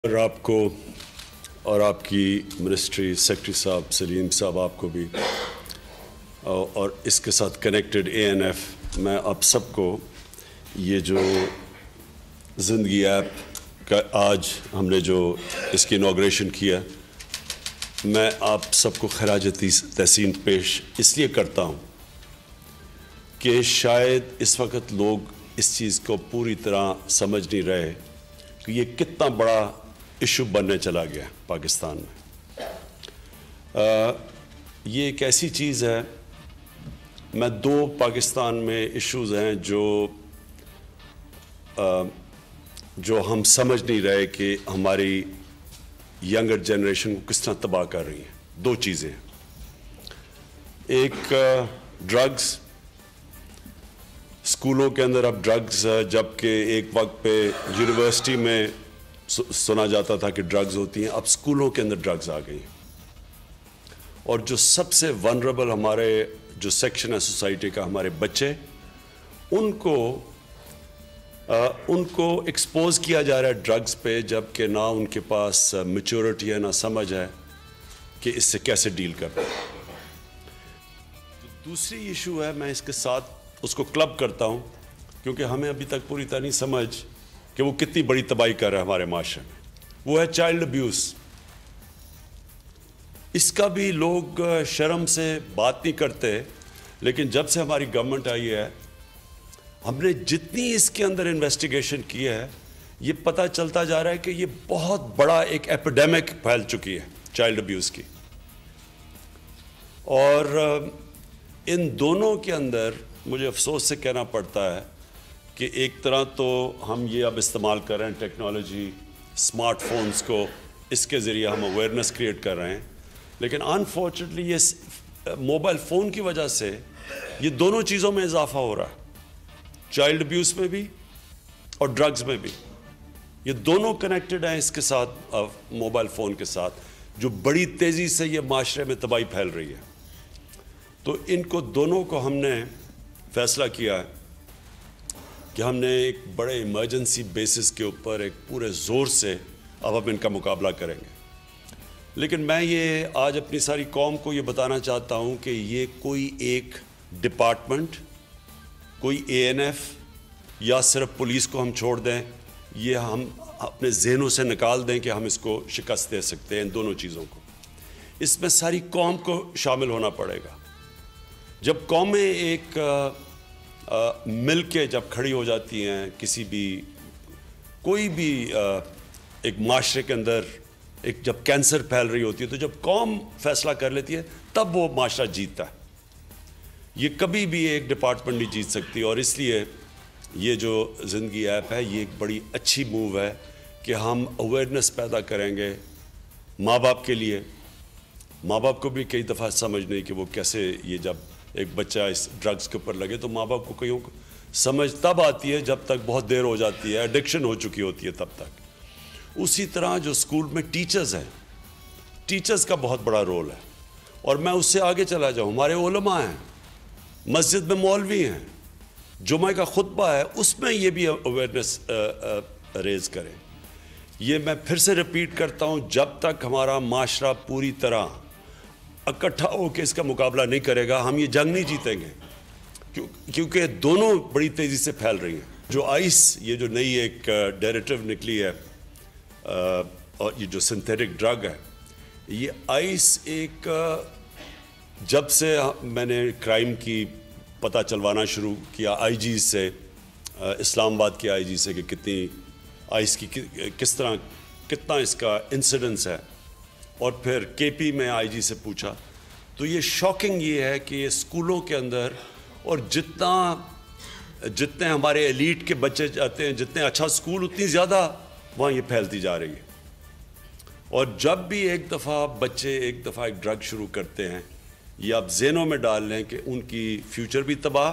और आपको और आपकी मिनिस्ट्री सेक्रेटरी साहब सलीम साहब आपको भी और इसके साथ कनेक्टेड ANF, मैं आप सबको ये जो ज़िंदगी ऐप का आज हमने जो इसकी इनॉग्रेशन किया, मैं आप सबको खराज तहसीन पेश इसलिए करता हूँ कि शायद इस वक्त लोग इस चीज़ को पूरी तरह समझ नहीं रहे कि ये कितना बड़ा इशू बनने चला गया पाकिस्तान में। ये एक ऐसी चीज़ है, मैं दो पाकिस्तान में इश्यूज़ हैं जो हम समझ नहीं रहे कि हमारी यंगर जनरेशन को किस तरह तबाह कर रही हैं। दो चीज़ें, एक ड्रग्स, स्कूलों के अंदर अब ड्रग्स, जबकि एक वक्त पे यूनिवर्सिटी में सुना जाता था कि ड्रग्स होती हैं, अब स्कूलों के अंदर ड्रग्स आ गई। और जो सबसे वनरेबल हमारे जो सेक्शन है सोसाइटी का, हमारे बच्चे, उनको एक्सपोज किया जा रहा है ड्रग्स पे, जबकि ना उनके पास मैच्योरिटी है, ना समझ है कि इससे कैसे डील करना है। दूसरी इशू है, मैं इसके साथ उसको क्लब करता हूँ क्योंकि हमें अभी तक पूरी तरह नहीं समझ कि वो कितनी बड़ी तबाही कर रहा है हमारे माशरे में। वो है चाइल्ड अब्यूज़। इसका भी लोग शर्म से बात नहीं करते, लेकिन जब से हमारी गवर्नमेंट आई है, हमने जितनी इसके अंदर इन्वेस्टिगेशन की है, ये पता चलता जा रहा है कि ये बहुत बड़ा एक एपिडेमिक फैल चुकी है चाइल्ड अब्यूज़ की। और इन दोनों के अंदर मुझे अफसोस से कहना पड़ता है कि एक तरह तो हम ये अब इस्तेमाल कर रहे हैं टेक्नोलॉजी, स्मार्टफोन्स को, इसके ज़रिए हम अवेयरनेस क्रिएट कर रहे हैं, लेकिन अनफॉर्चुनेटली ये मोबाइल फ़ोन की वजह से ये दोनों चीज़ों में इजाफा हो रहा है, चाइल्ड अब्यूज़ में भी और ड्रग्स में भी। ये दोनों कनेक्टेड हैं इसके साथ, मोबाइल फ़ोन के साथ, जो बड़ी तेज़ी से ये माशरे में तबाही फैल रही है। तो इनको दोनों को हमने फ़ैसला किया है कि हमने एक बड़े इमरजेंसी बेसिस के ऊपर एक पूरे ज़ोर से अब हम इनका मुकाबला करेंगे। लेकिन मैं ये आज अपनी सारी कौम को ये बताना चाहता हूँ कि ये कोई एक डिपार्टमेंट, कोई ANF या सिर्फ पुलिस को हम छोड़ दें, ये हम अपने जहनों से निकाल दें कि हम इसको शिकस्त दे सकते हैं। इन दोनों चीज़ों को, इसमें सारी कौम को शामिल होना पड़ेगा। जब कौमें एक मिल के जब खड़ी हो जाती हैं, किसी भी कोई भी एक माशरे के अंदर एक जब कैंसर फैल रही होती है, तो जब कौम फैसला कर लेती है तब वो माशरा जीतता है। ये कभी भी एक डिपार्टमेंट नहीं जीत सकती। और इसलिए ये जो ज़िंदगी ऐप है, ये एक बड़ी अच्छी मूव है कि हम अवेयरनेस पैदा करेंगे माँ बाप के लिए। माँ बाप को भी कई दफ़ा समझ नहीं कि वो कैसे, ये जब एक बच्चा इस ड्रग्स के ऊपर लगे तो माँ बाप को कईयों समझ तब आती है जब तक बहुत देर हो जाती है, एडिक्शन हो चुकी होती है तब तक। उसी तरह जो स्कूल में टीचर्स हैं, टीचर्स का बहुत बड़ा रोल है। और मैं उससे आगे चला जाऊँ, हमारे उलमा हैं, मस्जिद में मौलवी हैं, जुमे का खुतबा है, उसमें ये भी अवेयरनेस रेज करें। ये मैं फिर से रिपीट करता हूँ, जब तक हमारा माशरा पूरी तरह इकट्ठा होकर इसका मुकाबला नहीं करेगा, हम ये जंग नहीं जीतेंगे, क्योंकि दोनों बड़ी तेज़ी से फैल रही हैं। जो आइस, ये जो नई एक डेरिवेटिव निकली है, और ये जो सिंथेटिक ड्रग है, ये आइस एक जब से मैंने क्राइम की पता चलवाना शुरू किया IG से, इस्लामाबाद के IG से, कि कितनी आइस की किस तरह कितना इसका इंसिडेंस है, और फिर KP में IG से पूछा, तो ये शॉकिंग ये है कि ये स्कूलों के अंदर, और जितने हमारे एलीट के बच्चे जाते हैं, जितने अच्छा स्कूल, उतनी ज़्यादा वहाँ ये फैलती जा रही है। और जब भी एक दफ़ा बच्चे एक ड्रग शुरू करते हैं, ये आप ज़हनों में डाल लें कि उनकी फ्यूचर भी तबाह,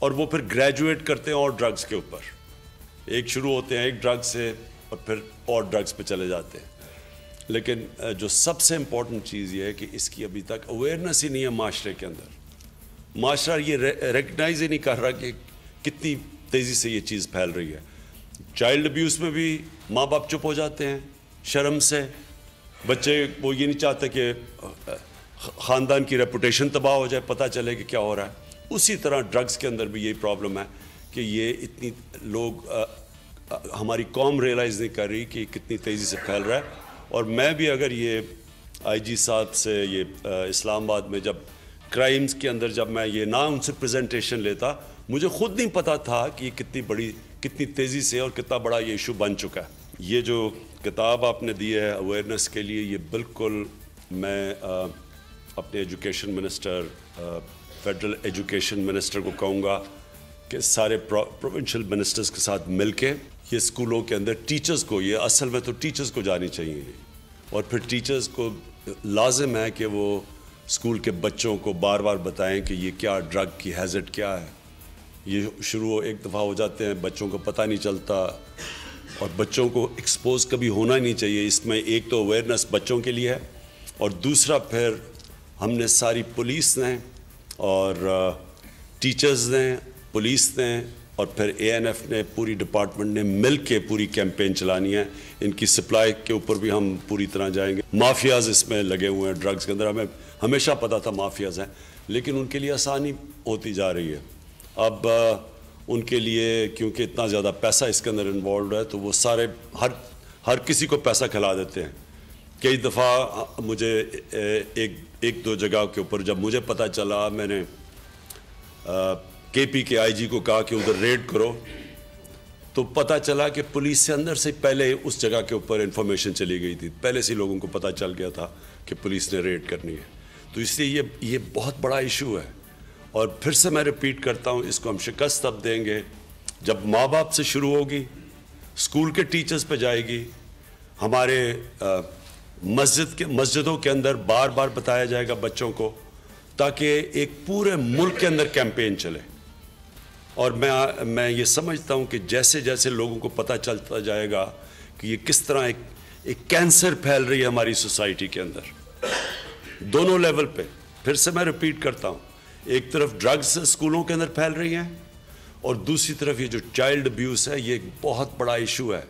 और वो फिर ग्रेजुएट करते हैं और ड्रग्स के ऊपर। एक शुरू होते हैं एक ड्रग से और फिर और ड्रग्स पे चले जाते हैं। लेकिन जो सबसे इम्पॉर्टेंट चीज़ ये है कि इसकी अभी तक अवेयरनेस ही नहीं है माशरे के अंदर। माशरा ये रिकग्नाइज ही नहीं कर रहा कि कितनी तेज़ी से ये चीज़ फैल रही है। चाइल्ड अब्यूज़ में भी माँ बाप चुप हो जाते हैं शर्म से। बच्चे वो ये नहीं चाहते कि ख़ानदान की रेपुटेशन तबाह हो जाए, पता चले कि क्या हो रहा है। उसी तरह ड्रग्स के अंदर भी यही प्रॉब्लम है कि ये इतनी लोग हमारी कौम रियलाइज़ नहीं कर रही कि कितनी तेज़ी से फैल रहा है। और मैं भी अगर ये आईजी साहब से ये इस्लामाबाद में जब क्राइम्स के अंदर जब मैं ये ना उनसे प्रेजेंटेशन लेता, मुझे ख़ुद नहीं पता था कि कितनी तेज़ी से और कितना बड़ा ये इशू बन चुका है। ये जो किताब आपने दी है अवेयरनेस के लिए, ये बिल्कुल मैं अपने education minister, federal education minister को कहूँगा कि सारे प्रोविंशियल मिनिस्टर्स के साथ मिलके ये स्कूलों के अंदर टीचर्स को, ये असल में तो टीचर्स को जानी चाहिए, और फिर टीचर्स को लाजिम है कि वो स्कूल के बच्चों को बार बार बताएं कि ये क्या ड्रग की हैज़र्ड क्या है। ये शुरू एक दफ़ा हो जाते हैं, बच्चों को पता नहीं चलता और बच्चों को एक्सपोज कभी होना ही नहीं चाहिए। इसमें एक तो अवेयरनेस बच्चों के लिए है, और दूसरा फिर हमने सारी पुलिस ने और टीचर्स ने, पुलिस ने और फिर ANF ने, पूरी डिपार्टमेंट ने मिल के पूरी कैंपेन चलानी है। इनकी सप्लाई के ऊपर भी हम पूरी तरह जाएंगे। माफियाज़ इसमें लगे हुए हैं ड्रग्स के अंदर, हमें हमेशा पता था माफियाज़ हैं, लेकिन उनके लिए आसानी होती जा रही है। अब उनके लिए क्योंकि इतना ज़्यादा पैसा इसके अंदर इन्वॉल्व है, तो वो सारे हर किसी को पैसा खिला देते हैं। कई दफ़ा मुझे एक दो जगह के ऊपर जब मुझे पता चला, मैंने KP के IG को कहा कि उधर रेड करो, तो पता चला कि पुलिस से अंदर से पहले उस जगह के ऊपर इंफॉर्मेशन चली गई थी, पहले से लोगों को पता चल गया था कि पुलिस ने रेड करनी है। तो इसलिए ये बहुत बड़ा इशू है। और फिर से मैं रिपीट करता हूँ, इसको हम शिकस्त तब देंगे जब माँ बाप से शुरू होगी, स्कूल के टीचर्स पे जाएगी, हमारे मस्जिदों के अंदर बार बार बताया जाएगा बच्चों को, ताकि एक पूरे मुल्क के अंदर कैंपेन चले। और मैं ये समझता हूँ कि जैसे जैसे लोगों को पता चलता जाएगा कि ये किस तरह एक कैंसर फैल रही है हमारी सोसाइटी के अंदर, दोनों लेवल पे। फिर से मैं रिपीट करता हूँ, एक तरफ ड्रग्स स्कूलों के अंदर फैल रही हैं, और दूसरी तरफ ये जो चाइल्ड अब्यूज़ है, ये एक बहुत बड़ा इशू है।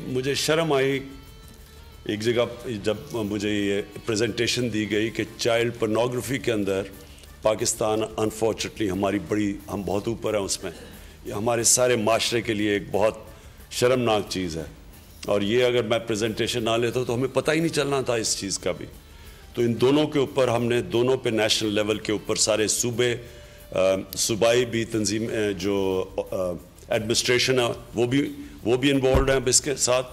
मुझे शर्म आई एक जगह जब मुझे ये प्रेजेंटेशन दी गई कि चाइल्ड पोर्नोग्राफी के अंदर पाकिस्तान अनफॉर्चुनेटली हम बहुत ऊपर हैं उसमें। ये हमारे सारे माशरे के लिए एक बहुत शर्मनाक चीज़ है, और ये अगर मैं प्रेजेंटेशन ना लेता तो हमें पता ही नहीं चलना था इस चीज़ का भी। तो इन दोनों के ऊपर हमने दोनों पे नेशनल लेवल के ऊपर सारे सूबाई भी तंजीम जो एडमिनिस्ट्रेशन है वो भी इन्वॉल्व हैं अब इसके साथ,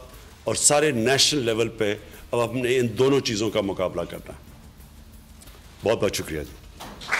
और सारे नेशनल लेवल पे अब हमने इन दोनों चीज़ों का मुकाबला करना है। बहुत बहुत शुक्रिया जी।